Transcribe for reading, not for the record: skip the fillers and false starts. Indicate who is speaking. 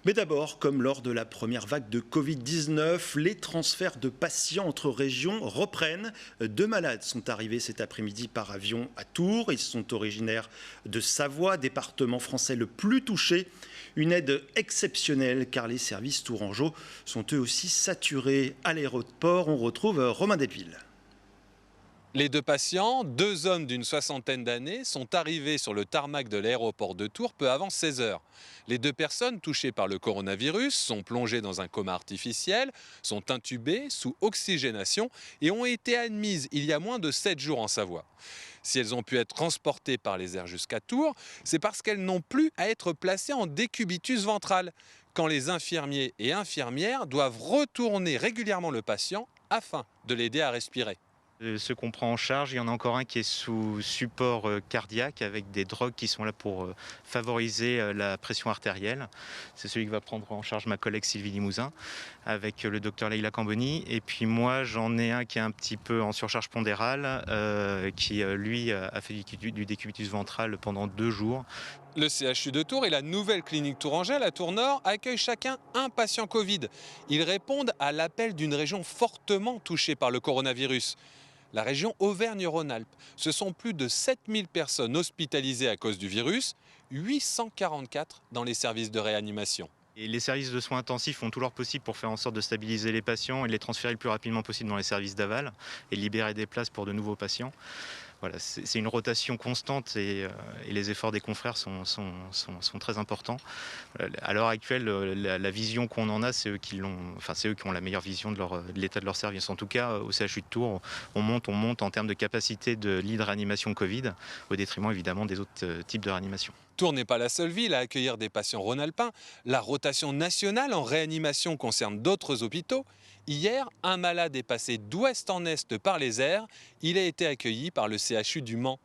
Speaker 1: Mais d'abord, comme lors de la première vague de Covid-19, les transferts de patients entre régions reprennent. Deux malades sont arrivés cet après-midi par avion à Tours. Ils sont originaires de Savoie, département français le plus touché. Une aide exceptionnelle car les services tourangeaux sont eux aussi saturés. À l'aéroport, on retrouve Romain Delville.
Speaker 2: Les deux patients, deux hommes d'une soixantaine d'années, sont arrivés sur le tarmac de l'aéroport de Tours peu avant 16 heures. Les deux personnes touchées par le coronavirus sont plongées dans un coma artificiel, sont intubées sous oxygénation et ont été admises il y a moins de 7 jours en Savoie. Si elles ont pu être transportées par les airs jusqu'à Tours, c'est parce qu'elles n'ont plus à être placées en décubitus ventral, quand les infirmiers et infirmières doivent retourner régulièrement le patient afin de l'aider à respirer.
Speaker 3: Ceux qu'on prend en charge, il y en a encore un qui est sous support cardiaque avec des drogues qui sont là pour favoriser la pression artérielle. C'est celui que va prendre en charge ma collègue Sylvie Limousin avec le docteur Leïla Camboni. Et puis moi, j'en ai un qui est un petit peu en surcharge pondérale qui, lui, a fait du décubitus ventral pendant 2 jours.
Speaker 2: Le CHU de Tours et la nouvelle clinique tourangelle à Tours-Nord accueillent chacun un patient Covid. Ils répondent à l'appel d'une région fortement touchée par le coronavirus. La région Auvergne-Rhône-Alpes. Ce sont plus de 7000 personnes hospitalisées à cause du virus, 844 dans les services de réanimation.
Speaker 3: Et les services de soins intensifs font tout leur possible pour faire en sorte de stabiliser les patients et de les transférer le plus rapidement possible dans les services d'aval et libérer des places pour de nouveaux patients. Voilà, c'est une rotation constante et les efforts des confrères sont très importants. À l'heure actuelle, la vision qu'on en a, c'est eux qui ont la meilleure vision de l'état de leur service. En tout cas, au CHU de Tours, on monte en termes de capacité de lit de réanimation Covid, au détriment évidemment des autres types de réanimation.
Speaker 2: Tours n'est pas la seule ville à accueillir des patients rhône-alpins. La rotation nationale en réanimation concerne d'autres hôpitaux. Hier, un malade est passé d'ouest en est par les airs. Il a été accueilli par le CHU du Mans.